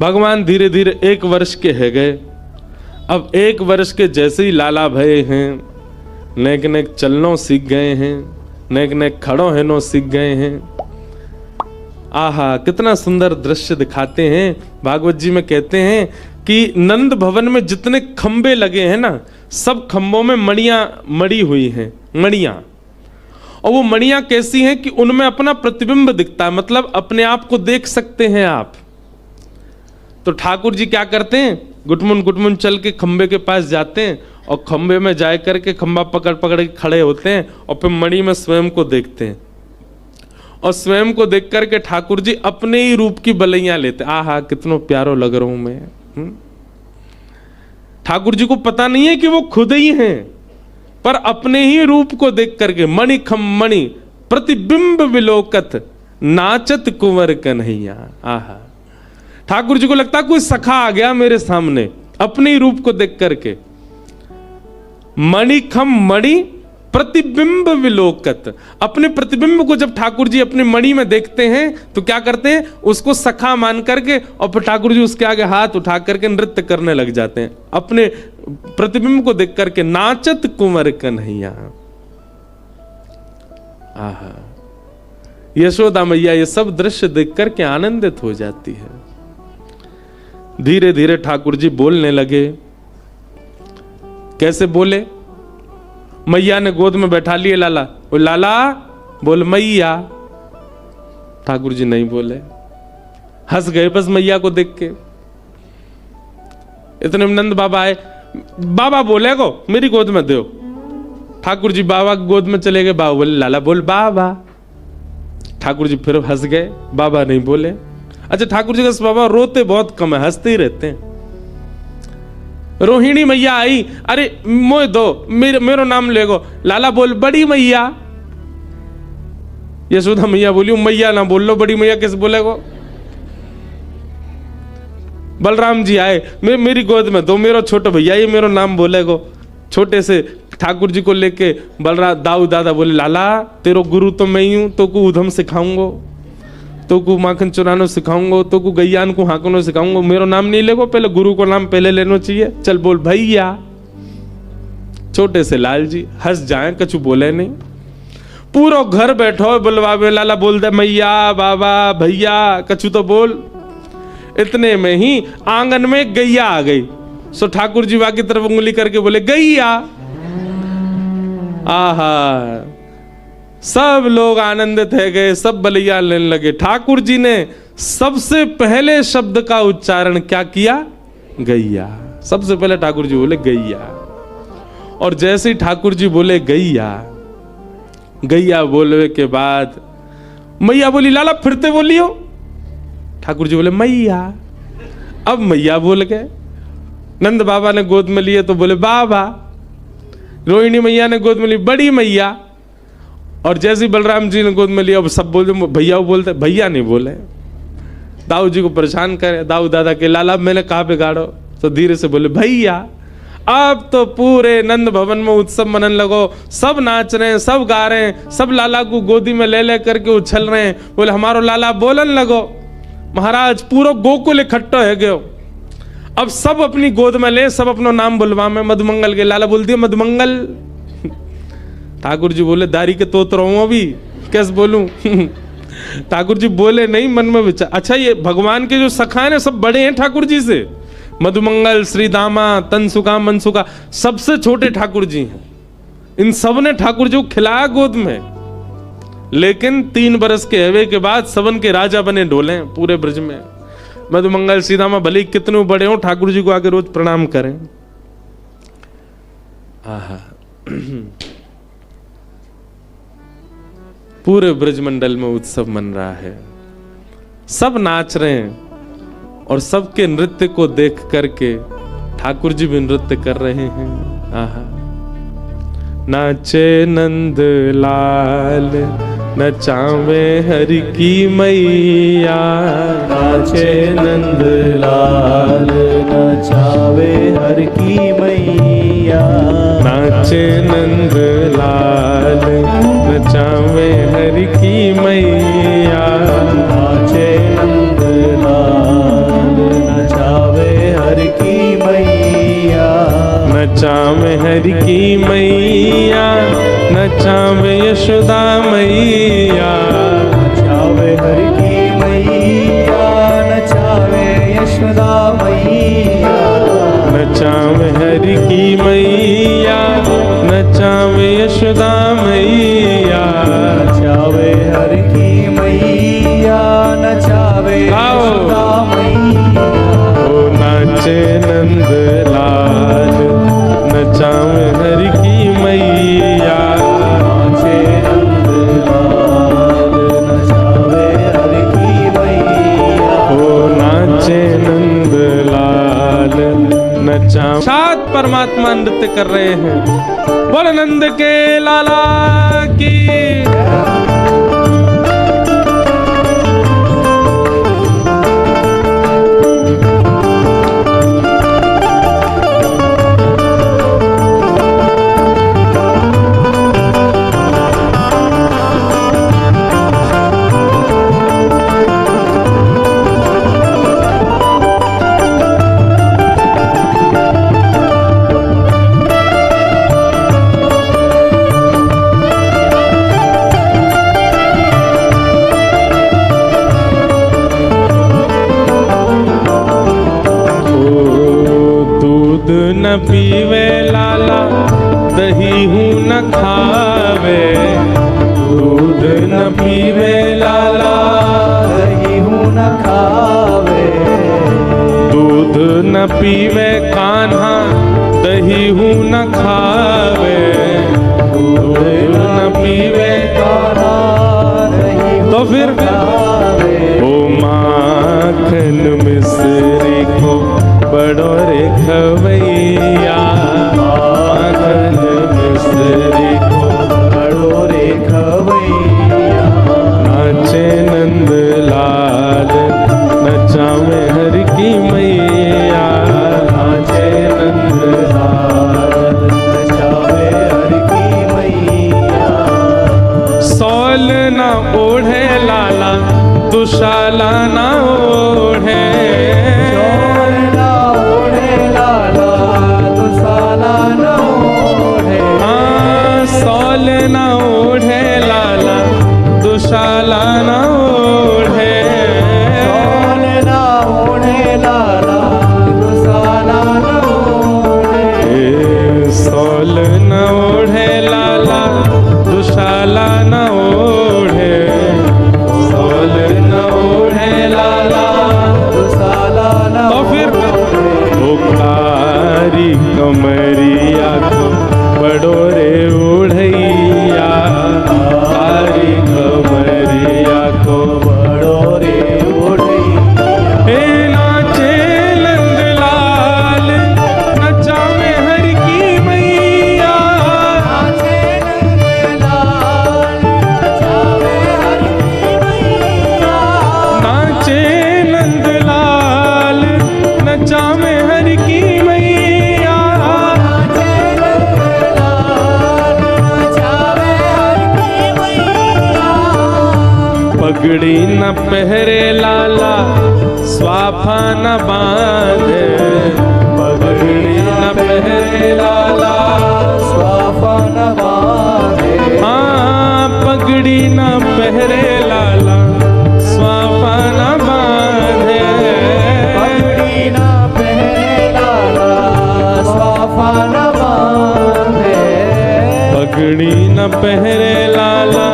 भगवान धीरे धीरे 1 वर्ष के है गए। अब 1 वर्ष के जैसे ही लाला भये हैं, नेक नेक चलनो सीख गए हैं, नेक नेक खड़ो हेनो सीख गए हैं। आहा, कितना सुंदर दृश्य दिखाते हैं। भागवत जी में कहते हैं कि नंद भवन में जितने खंबे लगे हैं ना, सब खंबों में मणियां मड़ी हुई हैं, मणियां। और वो मणियां कैसी हैं कि उनमें अपना प्रतिबिंब दिखता है, मतलब अपने आप को देख सकते हैं आप। तो ठाकुर जी क्या करते हैं, गुटमुन चल के खंबे के पास जाते हैं और खंबे में जा करके खंबा पकड़ पकड़ के खड़े होते हैं और फिर मणि में स्वयं को देखते हैं। और स्वयं को देख करके ठाकुर जी अपने ही रूप की बलैया लेते। आहा, कितना प्यारो लग रहा हूं मैं। ठाकुर जी को पता नहीं है कि वो खुद ही हैं, पर अपने ही रूप को देख करके मणि खम मणि प्रतिबिंब विलोकत नाचत कुंवर कन्हैया। आहा, ठाकुर जी को लगता कोई सखा आ गया मेरे सामने अपने ही रूप को देख करके। मणि खम मणि प्रतिबिंब विलोकत, अपने प्रतिबिंब को जब ठाकुर जी अपनी मणि में देखते हैं तो क्या करते हैं, उसको सखा मान करके और फिर ठाकुर जी उसके आगे हाथ उठा करके नृत्य करने लग जाते हैं अपने प्रतिबिंब को देख करके। नाचत कुंवर कन्हैया। आहा, यशोदा मैया ये सब दृश्य देख करके आनंदित हो जाती है। धीरे धीरे ठाकुर जी बोलने लगे। कैसे बोले, मैया ने गोद में बैठा लिए लाला, ओ लाला बोल मैया। ठाकुर जी नहीं बोले, हंस गए बस मैया को देख के। इतने में नंद बाबा आए, बाबा बोले को मेरी गोद में दो। ठाकुर जी बाबा की गोद में चले गए। बाबा बोले लाला बोल बाबा। ठाकुर जी फिर हंस गए, बाबा नहीं बोले। अच्छा, ठाकुर जी का बाबा रोते बहुत कम है, हंसते ही रहते हैं। रोहिणी मैया आई, अरे मोए दो, मेरो नाम लेगो। लाला बोल बड़ी मैया। यशोदा मैया बोली मैया ना बोल लो, बड़ी मैया कैसे बोलेगो। बलराम जी आए, मेरी गोद में दो, मेरो छोटो भैया ये मेरो नाम बोलेगो। छोटे से ठाकुर जी को लेके बलराम दाऊ दादा बोले लाला तेरो गुरु तो मैं ही हूं, तो को उधम सिखाऊंगो, तो को माखन चुरानो सिखाऊंगा, तो को गैयान को हाकनो सिखाऊंगा। मेरो नाम नहीं लेगो, पहले गुरु को नाम पहले लेना चाहिए। चल बोल भैया। छोटे से लाल जी हंस जाए, कछु बोले नहीं। पूरा घर बैठो बुलवावे, लाला बोल दे मैया बाबा भैया, कछु तो बोल। इतने में ही आंगन में गैया आ गई। सो ठाकुर जी वहां की तरफ उंगली करके बोले गैया। आहा, सब लोग आनंदित है गए, सब बलिया लेने लगे। ठाकुर जी ने सबसे पहले शब्द का उच्चारण क्या किया, गैया। सबसे पहले ठाकुर जी बोले गैया। और जैसे ही ठाकुर जी बोले गैया, गैया बोलने के बाद मैया बोली लाला फिरते बोलियो। ठाकुर जी बोले मैया। अब मैया बोल गए। नंद बाबा ने गोद में लिए तो बोले बाबा। रोहिणी मैया ने गोद में ली बड़ी मैया। और जैसे बलराम जी ने गोद में लिया, अब सब बोलते भैया, बोलते भैया नहीं बोले। दाऊ जी को परेशान करे, दाऊ दादा के लाला मैंने कहा बिगाड़ो, तो धीरे से बोले भैया। अब तो पूरे नंद भवन में उत्सव मनन लगो, सब नाच रहे हैं, सब गा रहे हैं, सब लाला को गोदी में ले ले करके उछल रहे हैं। बोले हमारो लाला बोलन लगो। महाराज पूरा गोकुल इकट्ठा है गयो। अब सब अपनी गोद में ले, सब अपना नाम बुलवा में मधुमंगल के। लाला बोल दिया मधुमंगल। ठाकुर जी बोले दारी के तोत रहो अभी, कैसे बोलूं। ठाकुर जी बोले नहीं, मन में विचार। अच्छा, ये भगवान के जो सखा है सब बड़े हैं ठाकुर जी से। मधुमंगल, श्रीदामा, तनसुका, मनसुका, सबसे छोटे ठाकुर जी हैं। इन सब ने ठाकुर जी को खिलाया गोद में। लेकिन 3 बरस के हवे के बाद सबन के राजा बने डोले पूरे ब्रज में। मधुमंगल, श्रीदामा भले कितने बड़े हो, ठाकुर जी को आगे रोज प्रणाम करें। आहा, पूरे ब्रजमंडल में उत्सव मन रहा है, सब नाच रहे हैं और सबके नृत्य को देख करके ठाकुर जी भी नृत्य कर रहे हैं। आहा, नाचे नंद लाल नचावे हरि की मैया। नाचे नंद लाल नचावे हरि की मैया। नाचे नंद लाल नचावे हरि की मैया। नाचे नंद लाल नचावे हरि की मैया, नचावे यशोदा मैया। नचावे हरि की मैया, नचावे यशोदा मैया। नचावे हरि की मैया, नचावे यशोदा मैया। नचावे हरि की मैया, नचावे यशोदा मैया। ओ नाचे नंद लाल, नचावे हरि की मैया। नाचे नंद लाल, नचावे हरि की मैया। ओ नाचे नंद लाल, नचा। सात परमात्मा नृत्य कर रहे हैं। बोल नंद के लाला की। न पीवे लाला, दही हूँ न खावे। दूध न पीवे लाला, दही हूँ न खावे। दूध न पीवे कान्हा, दही हूँ न खावे। दूध न पीवे कान्हा, दही हूँ तो फिर न खावे। ओ माखन मिश्री को बड़ो रे खवैया। माखन मिश्री को बड़ो रे खवैया। नाचे नंद लाल, नचावे हरि की मैया। नाचे नंद लाल, नचावे हरि की मैया। सौल न ओढ़े लाला, दुशाला न ओढ़े। सौल न ओढ़े लाला, दुशाला न ओढ़े। सौल न ओढ़े लाला, दुशाला न ओढ़े। सौल न ओढ़े लाला, दुशाला न ओढ़े। सौल न ओढ़े लाला, दुशाला न तो फिर वो कारी कमरिया को बड़ो रे उड़ैया। कारी कमरिया को बड़ो रे उड़ैया। नाचे नंद लाल, नचावे हरि की मैया। नाचे नंद लाल, नचावे हरि की मैया। नाचे नंद लाल, नचावे हरि की मैया। नाचे नंद लाल, नचावे हरि की मैया। पगड़ी न पहरे लाला, स्वाफा न बांधे। पगड़ी न पहरे लाला, स्वाफा न बांधे। हाँ पगड़ी न पहरे लाला, स्वाफा न बांधे। पगड़ी न पहरे लाला, स्वाफा न बांधे। पगड़ी न पहरे लाला,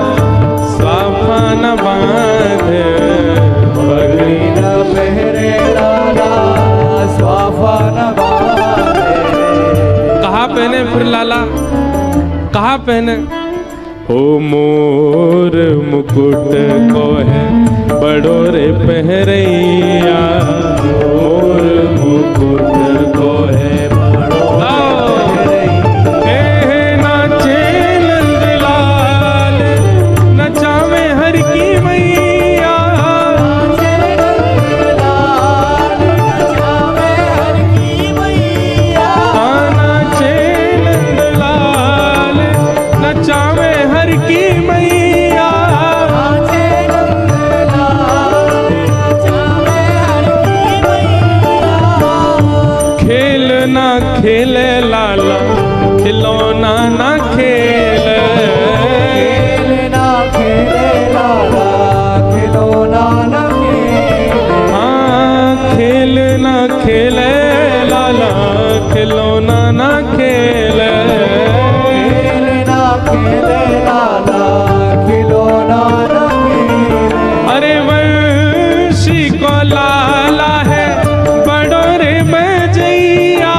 स्वाफा न बांधे। पगड़ी न पहरे लाला, स्वाफा न बांधे। कहाँ पहने फिर लाला, कहाँ पहने? हो मोर मुकुट को है बड़ो रे पहरैया। मोर मुकुट को है बड़ो नाचे नंद लाल, नचावे हरि की मैया। नाचे नंद लाल, नचावे हरि की मैया। नाचे नंद लाल, नचावे हरि की मैया। नाचे नंद लाल, नचावे हरि की मैया। खेल ना खेले लाला, ना खेले, खेलना खेले लाला खिलौना न खेले। अरे वंशी को लाला है बड़ो रे बजैया,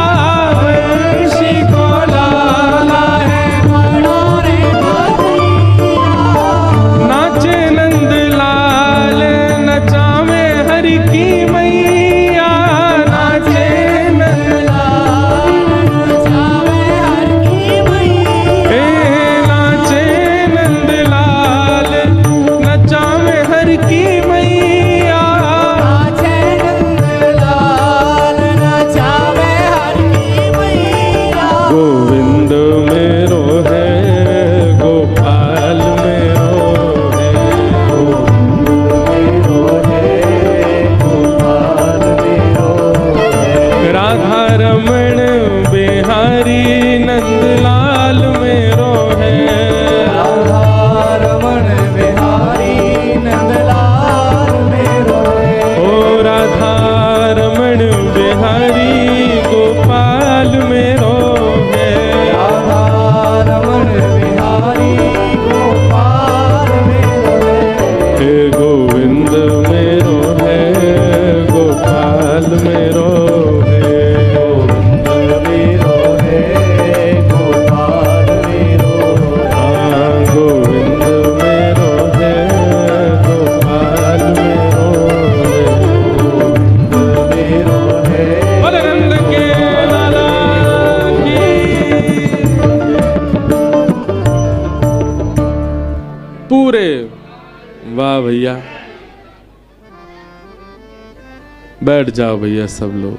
वंशी को लाला है बड़ो रे बजैया। नाचे नंद लाल नचावे हरि की मैया, नाचे नंद नचावे हर की मैया। ए नाचे नंद लाल नचावे हर की मैया, नाचे नंदलाल नचावे हर की मैया। गोविंद मेरो है गोपाल मेरो है, मेरो है गोपाल मेरो है। राधा रमण बिहारी नंदलाल मेरो है, राधा रमण बिहारी नंदलाल मेरो है। ओ राधा रमण बिहारी गोपाल मेरो है, राधा रमण बिहारी गोपाल मेरो है। हे गोविंद मेरो है गोपाल मेरो है, गोविंद मेरो है गोपाल मेरो है। हाँ गोविंद मेरो है गोपाल मेरो है, मेरो है बोले नंद के लाला की। पूरे वाह भैया, बैठ जाओ भैया सब लोग।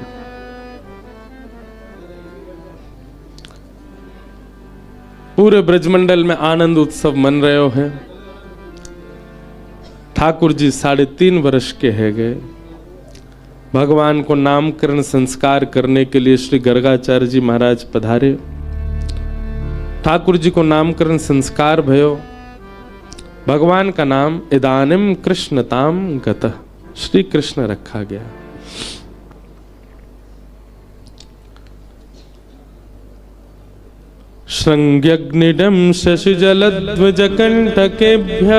पूरे ब्रजमंडल में आनंद उत्सव मन रहे हो है। ठाकुर जी 3.5 वर्ष के है गए। भगवान को नामकरण संस्कार करने के लिए श्री गर्गाचार्य जी महाराज पधारे। ठाकुर जी को नामकरण संस्कार भयो। भगवान का नाम इदानिम कृष्णताम गतः, श्री कृष्ण रखा गया। श्रृंग्यग्निडं शशिजलध्वजकण्टकेभ्यः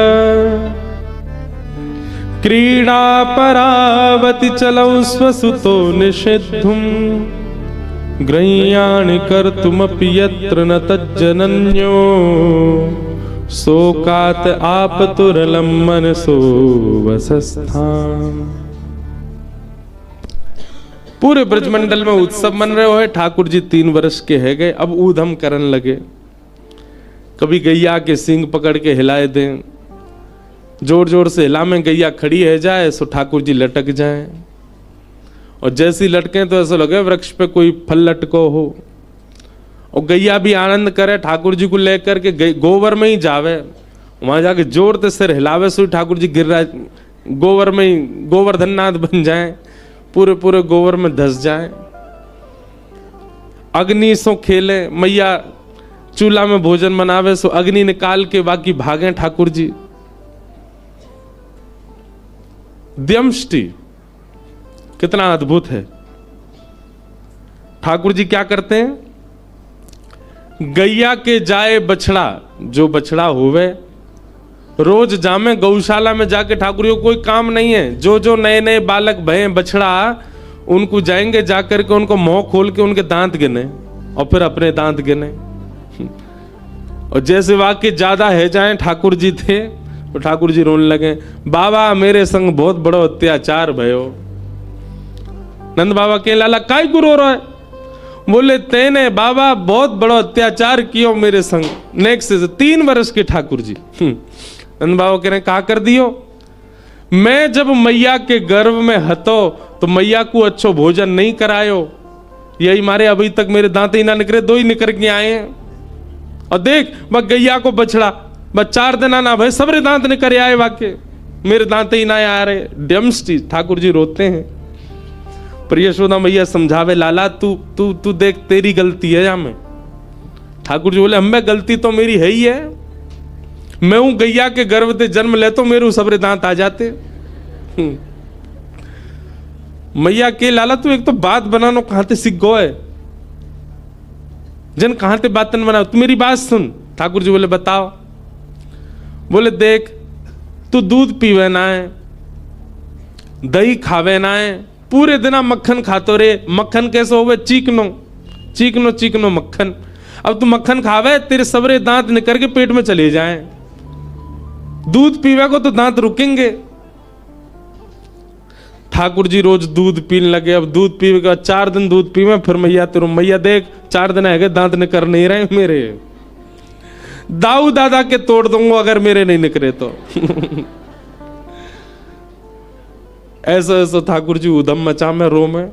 क्रीडा परावति चलौ स्वसुतो निषेद्धुम् ग्रह्याणि कर्तुमपि यत्र न तज्जनन्यो शोकात् आपतुरलं मनसो वसस्थाम्। पूरे ब्रजमंडल में उत्सव मन रहे हो। ठाकुर जी 3 वर्ष के है गए। अब ऊधम करन लगे। कभी गैया के सींग पकड़ के हिलाए दें, जोर जोर से हिला में गैया खड़ी है जाए सो ठाकुर जी लटक जाए, और जैसी लटके तो ऐसा लगे वृक्ष पे कोई फल लटको हो। और गैया भी आनंद करे, ठाकुर जी को लेकर के गोबर में ही जावे, वहां जाके जोर से सिर हिलावे सो ठाकुर जी गिर गोबर में ही गोवर्धननाथ बन जाए, पूरे पूरे गोबर में धस जाए। अग्नि सो खेले, मैया चूल्हा में भोजन बनावे सो अग्नि निकाल के बाकी भागे ठाकुर जी। द्यमष्टि कितना अद्भुत है। ठाकुर जी क्या करते हैं, गैया के जाए बछड़ा, जो बछड़ा होवे रोज जामे गौशाला में जाके। ठाकुर जी को कोई काम नहीं है, जो जो नए नए बालक भय बछड़ा उनको जाएंगे, जाकर के उनको मुंह खोल के उनके दांत गिने और फिर अपने दांत गिने। और जैसे वाक्य ज्यादा है जाए ठाकुर जी थे तो ठाकुर जी रोने लगे, बाबा मेरे संग बहुत बड़ो अत्याचार भयो। नंद बाबा के लाला काय को रो रहा है? बोले तेने बाबा बहुत बड़ो अत्याचार कियो मेरे संग। नेक्स्ट 3 वर्ष के ठाकुर जी। नंद बाबा कह रहे कहा कर दियो, मैं जब मैया के गर्भ में हतो तो मैया को अच्छो भोजन नहीं करायो, यही मारे अभी तक मेरे दांत ही ना निकले, 2 ही निकल के आए हैं। और देख बस गैया को बछड़ा बस 4 दिन ना भाई सबरे दांत निकल आए, वाके मेरे दांत ही ना आ रहे। डम्स्टी ठाकुर जी रोते हैं। पर यशोदा मैया समझावे, लाला तू तू तू देख तेरी गलती है या मैं। ठाकुर जी बोले हमें गलती तो मेरी है ही है, मैं हूं गैया के गर्भ से जन्म ले तो मेरे सबरे दांत आ जाते। मैया के लाला तू एक तो बात बनानो कहां से सीख गो है, जन कहाँ ते बातन बनाओ, तू मेरी बात सुन। ठाकुर जी बोले बताओ। बोले देख, तू दूध पीवे ना है, दही खावे ना है, पूरे दिन मक्खन खातो रे। मक्खन कैसे होवे? चीकनो चीकनो चीकनो मक्खन। अब तू मक्खन खावे, तेरे सबरे दांत निकल के पेट में चले जाएं। दूध पीवे को तो दांत रुकेंगे। ठाकुर जी रोज दूध पीने लगे। अब दूध पीवे का 4 दिन दूध पीवे, फिर मैया तेरू मैया देख 4 दिन है दांत निकर नहीं रहे मेरे, दाऊ दादा के तोड़ दूंगा अगर मेरे नहीं निकले तो। ऐसा ऐसा ठाकुर जी उधम मचा में रो में।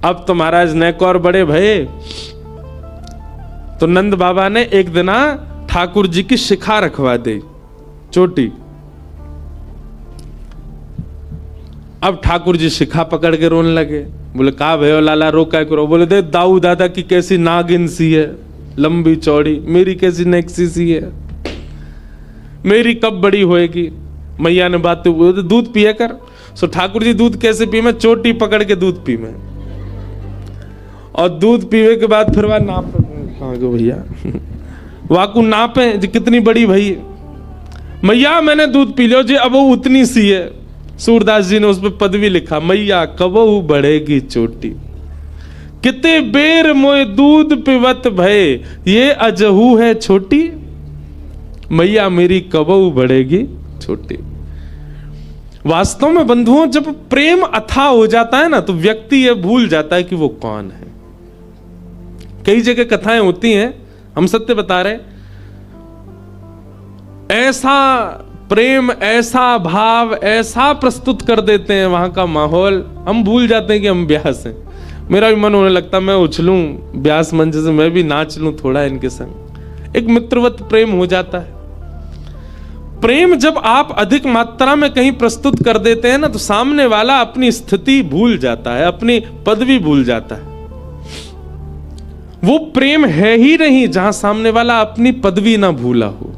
अब तो महाराज नेक और बड़े भये, तो नंद बाबा ने एक दिन ठाकुर जी की शिखा रखवा दी, चोटी। अब ठाकुर जी शिखा पकड़ के रोने लगे। बोले का भयो लाला, रो क्या करो? बोले दे दाऊ दादा की कैसी नागिन सी है, लंबी चौड़ी, मेरी कैसी नेक्सी सी है, मेरी कब बड़ी होएगी? मैया ने बात तो दूध पिया कर। सो ठाकुर जी दूध कैसे पी मैं? चोटी पकड़ के दूध पी मैं, और दूध पीवे के बाद फिर वह नाप कहाँ गो भैया वाकू नापे जी कितनी बड़ी भई मैया, मैंने दूध पी लियो जी, अब वो उतनी सी है। सूरदास जी ने उस पर पदवी लिखा, मैया कबहू बढ़ेगी चोटी, किते बेर मोए दूध पिवत भय, ये अजहू है छोटी, मैया मेरी कबहू बढ़ेगी छोटी। वास्तव में बंधुओं, जब प्रेम अथाह हो जाता है ना, तो व्यक्ति ये भूल जाता है कि वो कौन है। कई जगह कथाएं होती हैं, हम सत्य बता रहे, ऐसा प्रेम, ऐसा भाव, ऐसा प्रस्तुत कर देते हैं वहां का माहौल, हम भूल जाते हैं कि हम ब्यास हैं। मेरा भी मन होने लगता मैं उछलूं ब्यास मंच से, मैं भी नाच लूं थोड़ा इनके संग। एक मित्रवत प्रेम हो जाता है। प्रेम जब आप अधिक मात्रा में कहीं प्रस्तुत कर देते हैं ना, तो सामने वाला अपनी स्थिति भूल जाता है, अपनी पदवी भूल जाता है। वो प्रेम है ही नहीं जहां सामने वाला अपनी पदवी ना भूला हो,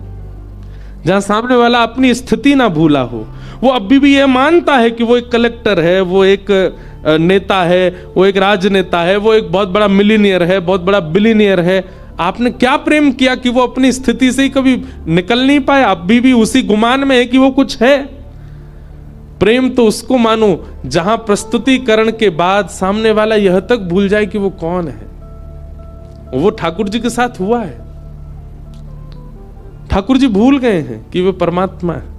जहां सामने वाला अपनी स्थिति ना भूला हो। वो अभी भी ये मानता है कि वो एक कलेक्टर है, वो एक नेता है, वो एक राजनेता है, वो एक बहुत बड़ा मिलीनियर है, बहुत बड़ा बिलीनियर है। आपने क्या प्रेम किया कि वो अपनी स्थिति से ही कभी निकल नहीं पाए? अभी भी उसी गुमान में है कि वो कुछ है। प्रेम तो उसको मानो जहां प्रस्तुतिकरण के बाद सामने वाला यह तक भूल जाए कि वो कौन है। वो ठाकुर जी के साथ हुआ है। ठाकुर जी भूल गए हैं कि वे परमात्मा है।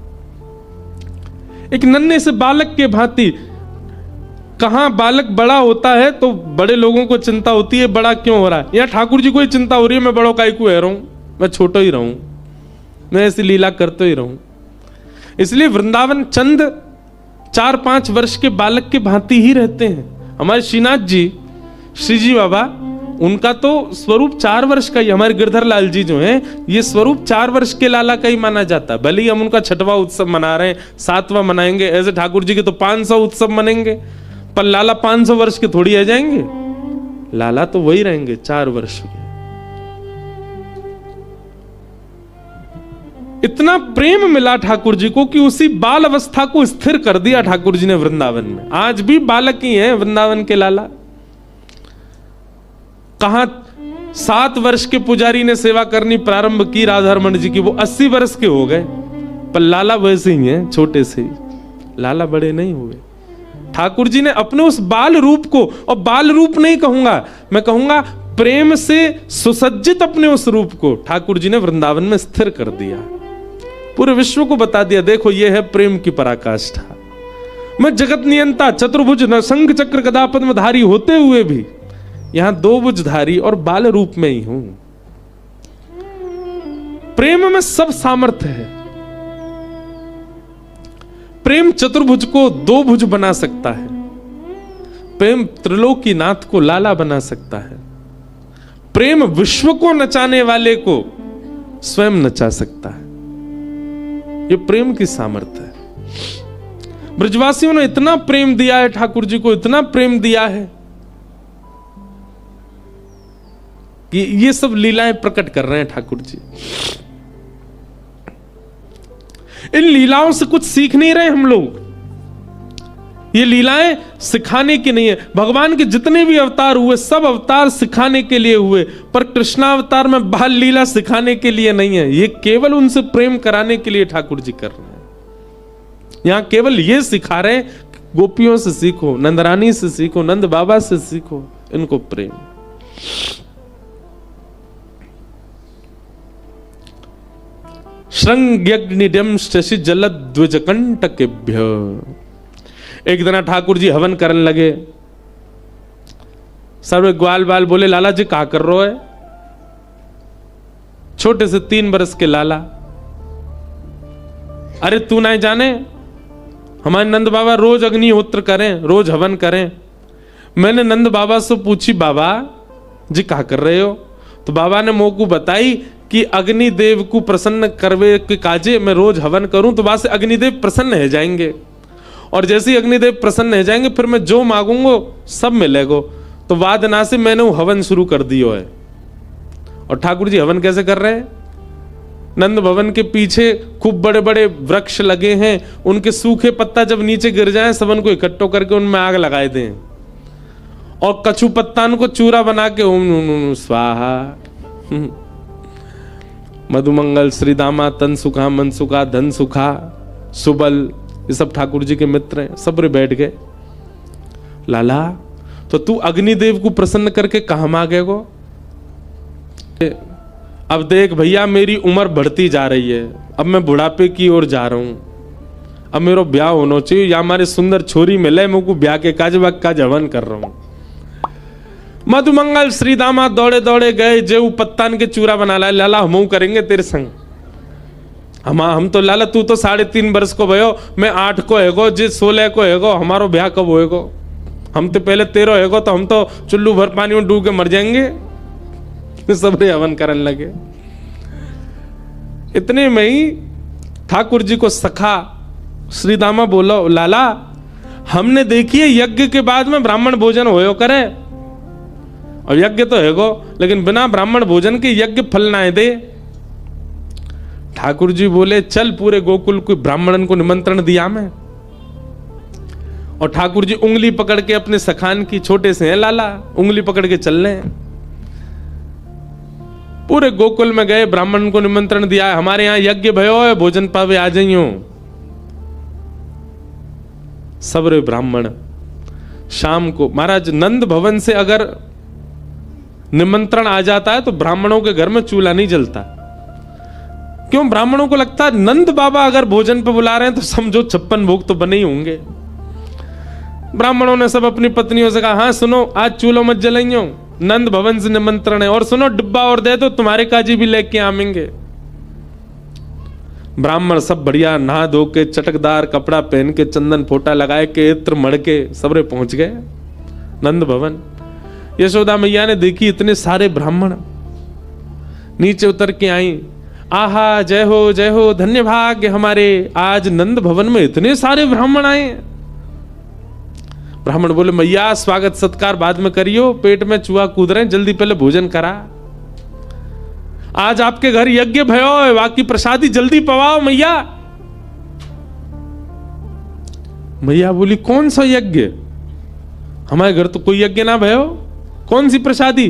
एक नन्हे से बालक के भांति, कहां बालक बड़ा होता है तो बड़े लोगों को चिंता होती है बड़ा क्यों हो रहा है। या ठाकुर जी को ही चिंता हो रही है मैं बड़ों काहे को रहा हूं, मैं छोटा ही रहूं, मैं ऐसी लीला करते ही रहूं। इसलिए वृंदावन चंद 4-5 वर्ष के बालक के भांति ही रहते हैं। हमारे श्रीनाथ जी, श्री जी बाबा, उनका तो स्वरूप 4 वर्ष का ही। हमारे गिरधर लाल जी जो हैं, ये स्वरूप 4 वर्ष के लाला का ही माना जाता है। भले ही हम उनका 6वां उत्सव मना रहे हैं, 7वां मनाएंगे, ऐसे ठाकुर जी के तो 500 उत्सव मनेंगे, पर लाला 500 वर्ष के थोड़ी आ जाएंगे। लाला तो वही रहेंगे 4 वर्ष के। इतना प्रेम मिला ठाकुर जी को कि उसी बाल अवस्था को स्थिर कर दिया ठाकुर जी ने वृंदावन में। आज भी बालक ही हैं वृंदावन के लाला। कहां 7 वर्ष के पुजारी ने सेवा करनी प्रारंभ की राधारमण जी की, वो 80 वर्ष के हो गए, पर लाला वैसे ही हैं, छोटे से ही। लाला बड़े नहीं हुए। ठाकुर जी ने अपने उस बाल रूप को, और बाल रूप नहीं कहूंगा, मैं कहूंगा प्रेम से सुसज्जित अपने उस रूप को ठाकुर जी ने वृंदावन में स्थिर कर दिया। पूरे विश्व को बता दिया, देखो ये है प्रेम की पराकाष्ठा। मैं जगत नियंता, चतुर्भुज, शंख चक्र गदा पद्मधारी होते हुए भी यहां 2 भुजधारी और बाल रूप में ही हूं। प्रेम में सब सामर्थ्य है। प्रेम चतुर्भुज को 2 भुज बना सकता है। प्रेम त्रिलोकीनाथ को लाला बना सकता है। प्रेम विश्व को नचाने वाले को स्वयं नचा सकता है। ये प्रेम की सामर्थ्य है। ब्रजवासियों ने इतना प्रेम दिया है ठाकुर जी को, इतना प्रेम दिया है कि ये सब लीलाएं प्रकट कर रहे हैं ठाकुर जी। इन लीलाओं से कुछ सीख नहीं रहे हम लोग। ये लीलाएं सिखाने की नहीं है। भगवान के जितने भी अवतार हुए सब अवतार सिखाने के लिए हुए, पर कृष्णावतार में बाल लीला सिखाने के लिए नहीं है, ये केवल उनसे प्रेम कराने के लिए ठाकुर जी कर रहे हैं। यहां केवल ये सिखा रहे हैं, गोपियों से सीखो, नंदरानी से सीखो, नंद बाबा से सीखो इनको प्रेम। श्रृंग्यग्निड्यम शशि जलद्विजकंटकेभ्य। एक दिन ठाकुर जी हवन करने लगे, सर्वे ग्वाल बाल बोले लाला जी क्या कर रहे हो? छोटे से 3 बरस के लाला, अरे तू नहीं जाने हमारे नंद बाबा रोज अग्निहोत्र करें, रोज हवन करें। मैंने नंद बाबा से पूछी बाबा जी क्या कर रहे हो? तो बाबा ने मोकू बताई कि अग्निदेव को प्रसन्न करवे के काजे मैं रोज हवन करूं तो वहां से अग्निदेव प्रसन्न हो जाएंगे, और जैसे ही अग्निदेव प्रसन्न हो जाएंगे फिर मैं जो मांगूंगा सब मिलेगा। तो वाद ना से मैंने वो हवन शुरू कर दियो है। और ठाकुर जी हवन कैसे कर रहे हैं? नंद भवन के पीछे खूब बड़े बड़े वृक्ष लगे हैं, उनके सूखे पत्ता जब नीचे गिर जाए सबन को इकट्ठो करके उनमें आग लगाए दें, और कछु पत्ता को चूरा बना के ओम स्वाहा मधुमंगल श्रीदामा तन सुखा मन सुखा धन सुखा सुबल, ये सब ठाकुर जी के मित्र हैं। सब रे बैठ गए, लाला तो तू अग्निदेव को प्रसन्न करके कहां मांगे गो? अब देख भैया मेरी उम्र बढ़ती जा रही है, अब मैं बुढ़ापे की ओर जा रहा हूं, अब मेरा ब्याह होना चाहिए, या हमारे सुंदर छोरी मिले मुझको ब्याह के काज का हवन कर रहा हूं। मधुमंगल श्रीदामा दौड़े दौड़े गए, जेऊ पत्तान के चूरा बना लाए, लाला हम करेंगे तेरे संग। हम तो लाला तू तो 3.5 वर्ष को भयो, मैं 8 को हैगो, जे 16 को हैगो, हमारो ब्याह कब होएगो? हम तो पहले 13 हैगो, तो हम तो चुल्लू भर पानी में डूब के मर जाएंगे। सब रे हवन करने लगे। इतने में ही ठाकुर जी को सखा श्रीदामा बोलो, लाला हमने देखिए यज्ञ के बाद में ब्राह्मण भोजन होयो करे, और यज्ञ तो हैगो लेकिन बिना ब्राह्मण भोजन के यज्ञ फल ना दे। ठाकुर जी बोले चल पूरे गोकुल को ब्राह्मणन को निमंत्रण दिया मैं। और ठाकुर जी उंगली पकड़ के अपने सखान की, छोटे से हैं लाला, उंगली पकड़ के चल रहे हैं। पूरे गोकुल में गए, ब्राह्मण को निमंत्रण दिया, हमारे यहां यज्ञ भयो है, भोजन पावे आ जाइयो। सबरे ब्राह्मण शाम को, महाराज नंद भवन से अगर निमंत्रण आ जाता है तो ब्राह्मणों के घर में चूल्हा नहीं जलता। क्यों? ब्राह्मणों को लगता है नंद बाबा अगर भोजन पे बुला रहे हैं तो समझो 56 भोग तो बने ही होंगे। ब्राह्मणों ने सब अपनी पत्नियों से कहा, हाँ सुनो आज चूल्हो मत जलाइयो, नंद भवन से निमंत्रण है, और सुनो डिब्बा और दे दो, तुम्हारे काजी भी लेके आवेंगे। ब्राह्मण सब बढ़िया नहा धो के चटकदार कपड़ा पहन के चंदन फोटा लगाए के इत्र मड़ के सबरे पहुंच गए नंद भवन। यशोदा मैया ने देखी इतने सारे ब्राह्मण, नीचे उतर के आई, आहा जय हो धन्य भाग्य हमारे, आज नंद भवन में इतने सारे ब्राह्मण आए। ब्राह्मण बोले मैया स्वागत सत्कार बाद में करियो, पेट में चूहा कूद रहे, जल्दी पहले भोजन करा। आज आपके घर यज्ञ भयो, बाकी प्रसादी जल्दी पवाओ मैया। मैया बोली कौन सा यज्ञ? हमारे घर तो कोई यज्ञ ना भयो, कौन सी प्रसादी?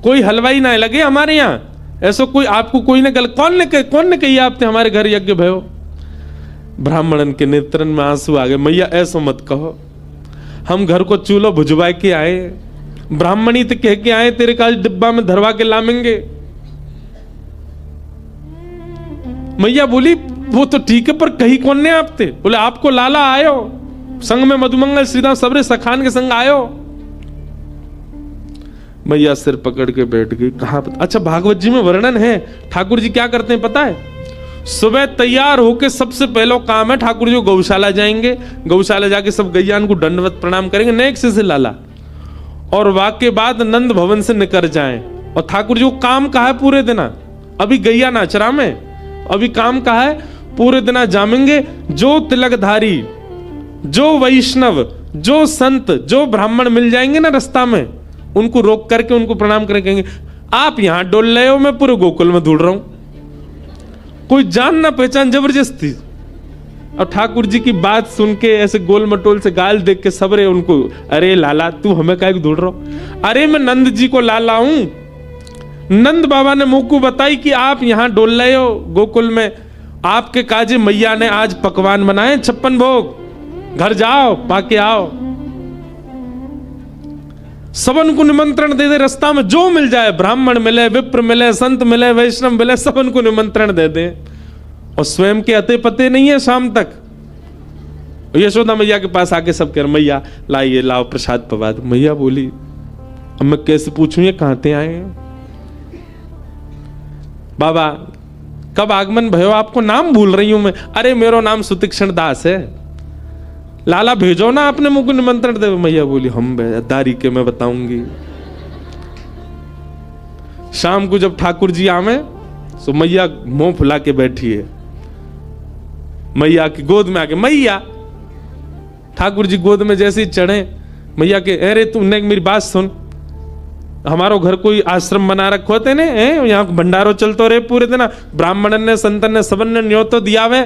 कोई हलवाई ना लगे हमारे यहाँ, ऐसा कोई आपको कोई ने कौन ने कही आपने हमारे घर यज्ञ भयो? ब्राह्मणन के नेत्रन में आंसू आ गए। मैया ऐसा मत कहो, हम घर को चूल्हो भुजवा के आए, ब्राह्मणी तो कह के आए तेरे का डिब्बा में धरवा के लामेंगे। मैया बोली वो तो ठीक है पर कही कौन ने आप थे? बोले आपको लाला आयो, संग में मधुमंगल श्रीराम सबरे सखान के संग आयो। मैया सिर पकड़ के बैठ गई। कहा? अच्छा भागवत जी में वर्णन है, ठाकुर जी क्या करते हैं पता है? सुबह तैयार होके सबसे पहला काम है ठाकुर जी को गौशाला जाएंगे, गौशाला जाके सब गैयान को दंडवत प्रणाम करेंगे, नेक्स्ट से लाला, और वाके बाद नंद भवन से निकल जाएं। और ठाकुर जी को काम कहा है पूरे दिन, अभी गैया नाचरा में, अभी काम कहा है पूरे दिन जामेंगे। जो तिलकधारी, जो वैष्णव, जो संत, जो ब्राह्मण मिल जाएंगे ना रास्ता में, उनको रोक करके उनको प्रणाम करके कहेंगे आप यहां डोल रहे हो, मैं पूरे गोकुल में ढूंढ रहा हूं। कोई जान ना पहचान जबरदस्ती और ठाकुर जी की बात सुन के ऐसे गोल मटोल से गाल देख के सबरे उनको, अरे लाला तू हमें काहे को ढूंढ रहा हो? अरे मैं नंद जी को लाला हूं। नंद बाबा ने मुंह को बताई कि आप यहां डोल रहे हो गोकुल में, आपके काजे मैया ने आज पकवान बनाए 56 भोग, घर जाओ पाके आओ। सबन को निमंत्रण दे दे, रास्ता में जो मिल जाए, ब्राह्मण मिले, विप्र मिले, संत मिले, वैष्णव मिले, सबन को निमंत्रण दे दे। और स्वयं के अते पते नहीं है शाम तक। यशोदा मैया के पास आके सब कह रहे, मैया लाइए, लाओ प्रसाद पवा दो। मैया बोली, अब मैं कैसे पूछूं ये कहां से आए हैं? बाबा कब आगमन भयो, आपको नाम भूल रही हूं मैं। अरे मेरा नाम सुतीक्षण दास है। लाला भेजो ना, अपने मुंह को निमंत्रण दे। मैया बोली, हम दारी के मैं बताऊंगी। शाम को जब ठाकुर जी आवे तो मैया मुंह फुला के बैठी है, मैया की गोद में आके, मैया ठाकुर जी गोद में जैसे ही चढ़े, मैया के, अरे तुमने मेरी बात सुन, हमारो घर कोई आश्रम बना रखो होते ने, यहाँ भंडारो चलतो रहे पूरे दिन, ब्राह्मण ने संतन ने सबन ने न्योतो दिया वे,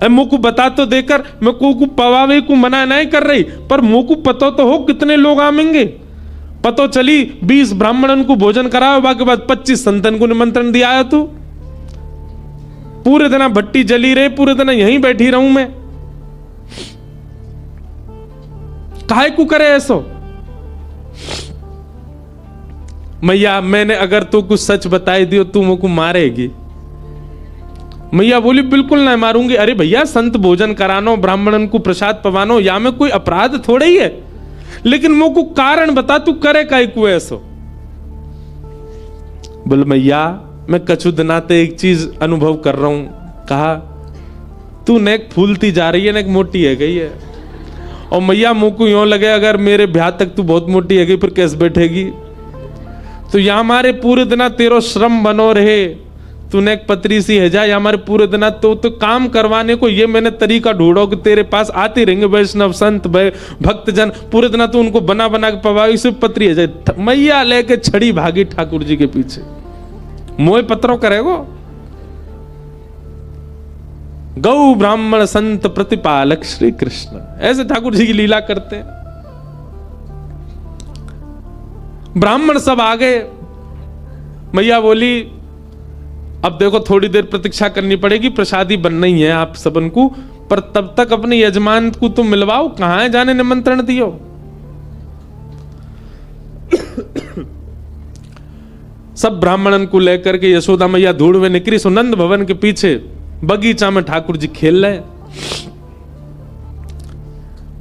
मुंह को बता तो देकर, मैं को पवावे को मना नहीं कर रही, पर मुंह को पतो तो हो कितने लोग आवेंगे। पतो चली 20 ब्राह्मणन को भोजन कराओ, बाकी बाद 25 संतन को निमंत्रण दिया है। तू पूरे दिन भट्टी जली रहे, पूरे दिन यहीं बैठी रहूं मैं, काहे को करे ऐसो? मैया मैंने अगर तू कुछ सच बताई दियो तू मुझको मारेगी। मैया बोली, बिल्कुल नहीं मारूंगी। अरे भैया संत भोजन करानो, ब्राह्मणन को प्रसाद पवानो, या में कोई अपराध थोड़े ही है, लेकिन मुझको कारण बता, तू करे काहे को ऐसो? बोल मैया मैं कछु दिनाते एक चीज अनुभव कर रहा हूं। कहा, तू नेक फूलती जा रही है, नेक मोटी है गई है। और मैया मुंह को यूं लगे अगर मेरे ब्याह तक तू बहुत मोटी है गई, फिर कैसे बैठेगी? तो यहाँ हमारे पूरे दिना तेरो श्रम बनो रहे, तूने एक पतरी सी है जा, हमारे पूरे दिन तो काम करवाने को ये मैंने तरीका ढूंढो कि तेरे पास आते रहेंगे वैष्णव संत भक्तजन, पूरे दिन तू उनको बना बना के पवाई, सिर्फ पतरी है जाए। मैया लेके छड़ी भागी ठाकुर जी के पीछे, मोह पत्रों करेगो। गौ ब्राह्मण संत प्रतिपालक श्री कृष्ण, ऐसे ठाकुर जी की लीला करते हैं। ब्राह्मण सब आ गए। मैया बोली, अब देखो थोड़ी देर प्रतीक्षा करनी पड़ेगी, प्रसादी बनना ही है आप सबन को, पर तब तक अपने यजमान को तुम मिलवाओ, कहां है जाने निमंत्रण दियो। सब ब्राह्मणन को लेकर के यशोदा मैया धूड़ में निकली। सुनंद भवन के पीछे बगीचा में ठाकुर जी खेल रहे।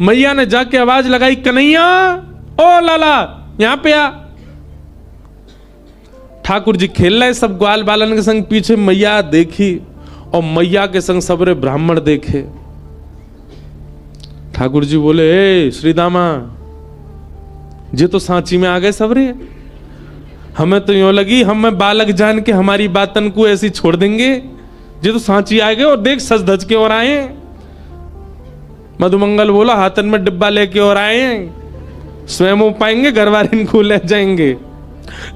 मैया ने जाके आवाज लगाई, कन्हैया ओ लाला यहां पे आ। ठाकुर जी खेल रहे सब ग्वाल बालन के संग, पीछे मैया देखी और मैया के संग सबरे ब्राह्मण देखे। ठाकुर जी बोले, ए श्रीदामा, ये तो सांची में आ गए सबरे। हमें तो यूं लगी हम में बालक जान के हमारी बातन को ऐसी छोड़ देंगे, ये तो सांची आ गए और देख सज धज के और आए। मधुमंगल बोला, हाथन में डिब्बा लेके और आए, स्वयं हो पाएंगे, घर वाले इनको ले जाएंगे।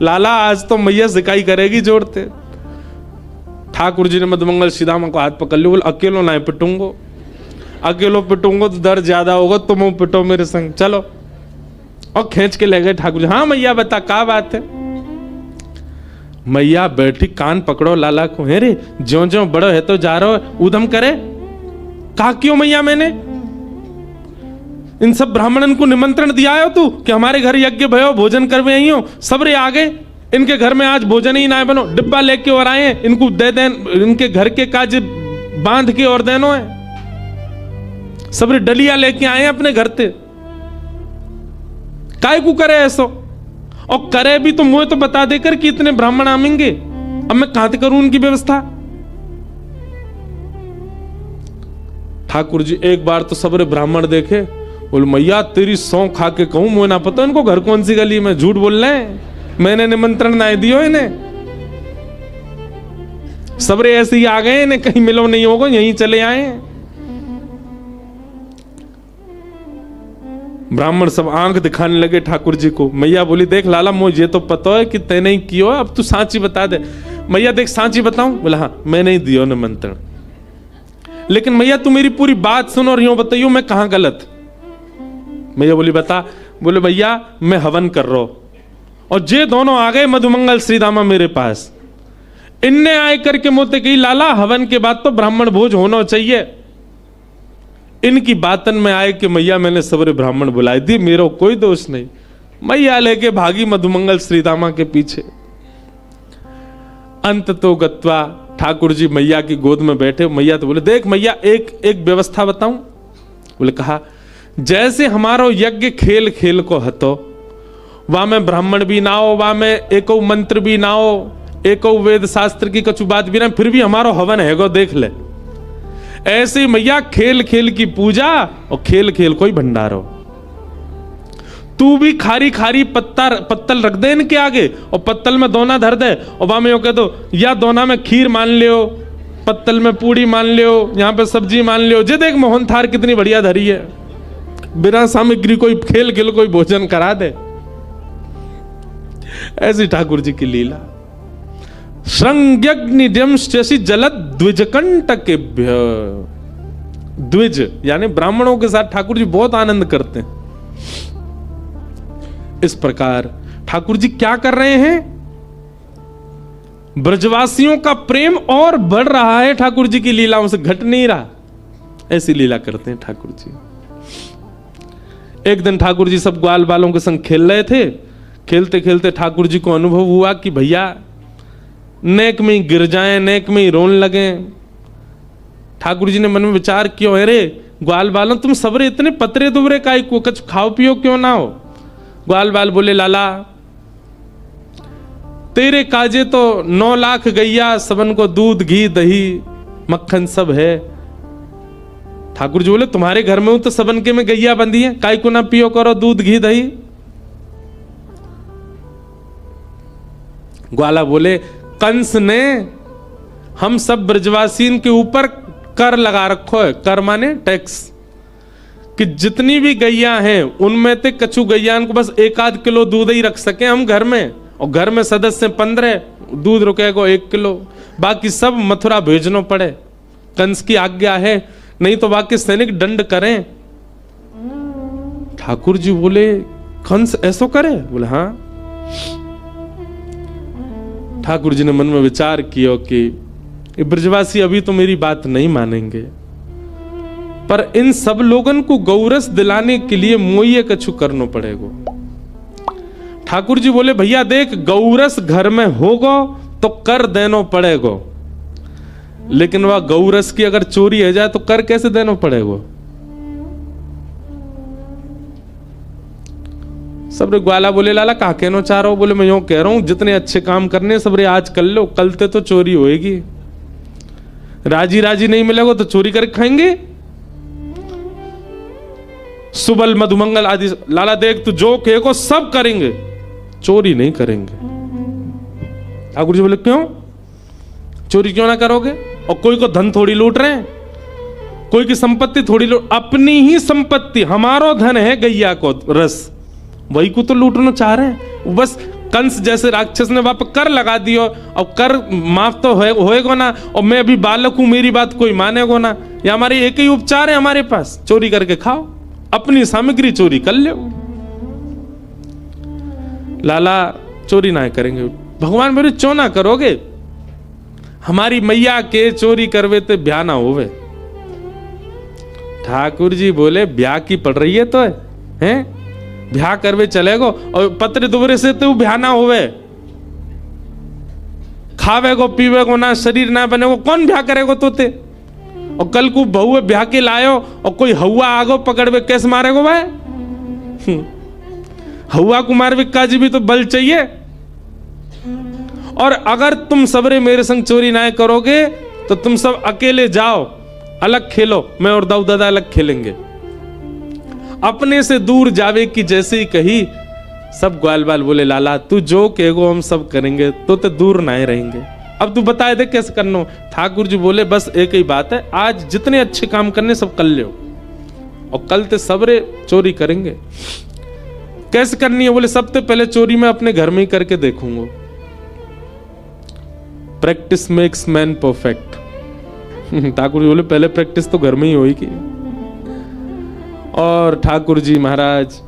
लाला आज तो मैया सिकाई करेगी जोड़ते। ठाकुर जी ने मधुमंगल सीधामा को हाथ पकड़ लिया, बोले अकेलो ना पिटूंगो, अकेलो पिटूंगो तो दर्द ज्यादा होगा, तुम पिटो मेरे संग, चलो। और खींच के ले गए ठाकुर जी। हाँ मैया बता क्या बात है? मैया बैठी, कान पकड़ो लाला को, है रे ज्यो ज्यो बड़ो है तो जा रहा है, उधम करे। कहा क्यों मैया, मैंने इन सब ब्राह्मणन को निमंत्रण दिया हो तू कि हमारे घर यज्ञ भयो, भोजन करवे आई हो, सबरे आगे इनके घर में आज भोजन ही ना बनो, डिब्बा लेके और आए, इनको दे दें, इनके घर के काज बांध के और देनो है, सबरे डलिया लेके आए अपने घर से। काय को करे ऐसो? और करे भी तो मुझे तो बता देकर कि इतने ब्राह्मण आमेंगे, अब मैं कहां से करूं उनकी व्यवस्था? ठाकुर जी एक बार तो सबरे ब्राह्मण देखे, बोले मैया तेरी सौं खा के कहूं, मुझे ना पता इनको घर कौन सी गली में, झूठ बोल रहे हैं, मैंने निमंत्रण ना दियो इन्हें, सबरे ऐसे ही आ गए, इन्हें कहीं मिलो नहीं होगा, यहीं चले आए। ब्राह्मण सब आंख दिखाने लगे ठाकुर जी को। मैया बोली, देख लाला मुझे तो पता है कि तैने ही कियो, अब तू सांची बता दे। मैया देख सांची बताऊं? बोला हाँ, मैंने ही दियो निमंत्रण। लेकिन मैया तू मेरी पूरी बात सुनो और यूं बताइयो मैं कहां गलत। मैया बोली बता। बोले भैया मैं हवन कर रहा हूं और जे दोनों आ गए मधुमंगल श्रीदामा मेरे पास। इनने आए करके मोते कही लाला हवन के बाद तो ब्राह्मण भोज होना चाहिए। इनकी बातन में आए कि मैया मैंने सबरे ब्राह्मण बुलाए दी, मेरा कोई दोष नहीं। मैया लेके भागी मधुमंगल श्रीदामा के पीछे। अंत तो गत्वा ठाकुर जी मैया की गोद में बैठे। मैया तो बोले देख मैया एक व्यवस्था बताऊं। बोले कहा जैसे हमारो यज्ञ खेल खेल को हतो, वहां में ब्राह्मण भी ना हो, वहां में एको मंत्र भी ना हो, एको वेद शास्त्र की कछु बात भी ना, फिर भी हमारो हवन है गो देख ले। ऐसे ही मैया खेल खेल की पूजा और खेल खेल कोई भंडारो। तू भी खारी खारी पत्तल रख दे इनके आगे और पत्तल में दोना धर दे और वहां में यो कह दो या दोना में खीर मान लियो, पत्तल में पूड़ी मान लियो, यहां पे सब्जी मान लियो। जे देख मोहन थार कितनी बढ़िया धरी है, बिना सामग्री कोई खेल खेल कोई भोजन करा दे। ऐसी ठाकुर जी की लीला। श्रृंग्यग्निड्यंश्चि जलद द्विजकंटकेभ्य। द्विज यानी ब्राह्मणों के साथ ठाकुर जी बहुत आनंद करते हैं। इस प्रकार ठाकुर जी क्या कर रहे हैं, ब्रजवासियों का प्रेम और बढ़ रहा है, ठाकुर जी की लीलाओं से घट नहीं रहा। ऐसी लीला करते हैं ठाकुर जी। एक दिन ठाकुर जी सब ग्वाल बालों के संग खेल रहे थे। खेलते खेलते ठाकुर जी को अनुभव हुआ कि भैया नेक में ही गिर जाएं, नेक में ही रोने लगे। ठाकुर जी ने मन में विचार किया, अरे ग्वाल बालों तुम सबरे इतने पतरे दुबरे काई को, कुछ खाओ पियो क्यों ना हो। ग्वाल बाल बोले लाला तेरे काजे तो 9 लाख गैया, सबन को दूध घी दही मक्खन सब है। ठाकुर जी बोले तुम्हारे घर में हूं तो सबन के में गैया बंधी है, काई को ना पियो करो दूध घी दही। ग्वाला बोले कंस ने हम सब ब्रजवासीन के ऊपर कर लगा रखो है। कर माने टैक्स, कि जितनी भी गैया हैं उनमें से कछु गैया को बस 1-8 किलो दूध ही रख सके हम घर में, और घर में सदस्य 15, दूध रुकेगा 1 किलो, बाकी सब मथुरा भेजना पड़े। कंस की आज्ञा है, नहीं तो बाकी सैनिक दंड करें। ठाकुर जी बोले कंस ऐसो करे? बोले हाँ। ठाकुर जी ने मन में विचार किया कि ये ब्रजवासी अभी तो मेरी बात नहीं मानेंगे, पर इन सब लोगन को गौरस दिलाने के लिए मोये कछु करना पड़ेगा। ठाकुर जी बोले भैया देख गौरस घर में होगा तो कर देना पड़ेगा, लेकिन वह गौरस की अगर चोरी हो जाए तो कर कैसे देना पड़ेगा। सबरे ग्वाला बोले लाला कहा कहना चाह रहा हो? बोले मैं यूं कह रहा हूं जितने अच्छे काम करने सबरे आज कर लो, कल तो चोरी होएगी। राजी राजी नहीं मिलेगा तो चोरी करके खाएंगे। सुबल मधुमंगल आदि लाला देख तू जो कहेगा सब करेंगे, चोरी नहीं करेंगे। ठाकुर जी बोले क्यों? चोरी क्यों ना करोगे? और कोई को धन थोड़ी लूट रहे हैं, कोई की संपत्ति थोड़ी लूट, अपनी ही संपत्ति हमारो धन है गैया को रस, वही को तो लूटना चाह रहे हैं। बस कंस जैसे राक्षस ने वापस कर लगा दियो, और कर माफ तो होएगा ना, और मैं अभी बालक हूं मेरी बात कोई मानेगा ना। ये हमारे एक ही उपचार है हमारे पास, चोरी करके खाओ, अपनी सामग्री चोरी कर लो। लाला चोरी ना करेंगे। भगवान मेरे चो ना करोगे, हमारी मैया के चोरी करवे तो ब्याह ना होवे। ठाकुर जी बोले ब्याह की पड़ रही है तो है ब्याह करवे चलेगो, और पत्र दुबरे से तो ब्याह ना होवे, खावेगो पीवेगो ना, शरीर ना बनेगो, कौन ब्याह करेगो तोते। और कल को बहू ब्याह के लायो और कोई हवा आगो पकड़वे कैसे मारेगो भाई? हवा को मारवे काजी भी तो बल चाहिए। और अगर तुम सबरे मेरे संग चोरी ना करोगे तो तुम सब अकेले जाओ, अलग खेलो, मैं और दाऊ दादा अलग खेलेंगे। अपने से दूर जावे की जैसे ही कही, सब ग्वाल बाल बोले लाला तू जो कहेगो हम सब करेंगे, तो दूर ना रहेंगे। अब तू बताए दे कैसे करना। ठाकुर जी बोले बस एक ही बात है, आज जितने अच्छे काम करने सब कर लो, और कल ते सबरे चोरी करेंगे। कैसे करनी है? बोले सबसे पहले चोरी मैं अपने घर में ही करके देखूंगा। Practice makes man perfect. Thakur ji बोले पहले प्रैक्टिस तो घर में ही होगी। और ठाकुर जी महाराज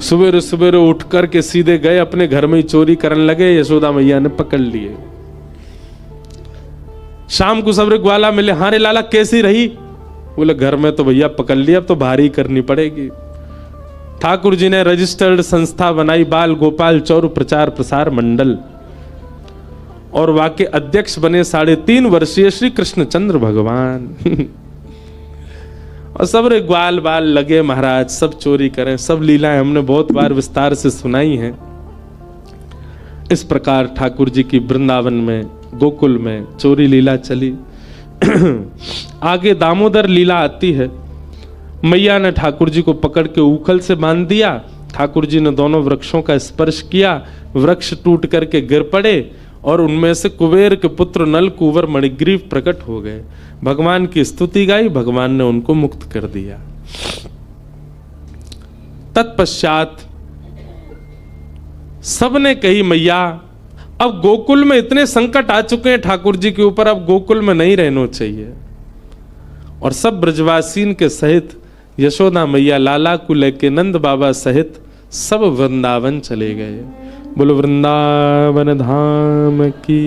सवेरे सवेरे उठ करके सीधे गए अपने घर में ही चोरी करने लगे। यशोदा मैया ने पकड़ लिए। शाम को सवेरे ग्वाला मिले, हाँ रे लाला कैसी रही? बोले घर में तो भैया पकड़ लिया, अब तो भारी करनी पड़ेगी। ठाकुर जी ने रजिस्टर्ड संस्था बनाई, बाल गोपाल चौर प्रचार प्रसार मंडल, और वाके अध्यक्ष बने 3.5 वर्षीय श्री कृष्णचंद्र भगवान। और सब रे ग्वाल बाल लगे महाराज, सब चोरी करें। सब लीलाएं हमने बहुत बार विस्तार से सुनाई हैं। इस प्रकार ठाकुर जी की वृंदावन में गोकुल में चोरी लीला चली। आगे दामोदर लीला आती है। मैया ने ठाकुर जी को पकड़ के उखल से बांध दिया। ठाकुर जी ने दोनों वृक्षों का स्पर्श किया, वृक्ष टूट करके गिर पड़े और उनमें से कुबेर के पुत्र नल कुंवर मणिग्रीव प्रकट हो गए। भगवान की स्तुति गाई, भगवान ने उनको मुक्त कर दिया। तत्पश्चात सबने कही मैया अब गोकुल में इतने संकट आ चुके हैं ठाकुर जी के ऊपर, अब गोकुल में नहीं रहना चाहिए। और सब ब्रजवासीन के सहित यशोदा मैया लाला को लेके नंद बाबा सहित सब वृंदावन चले गए। बोलो वृंदावन धाम की।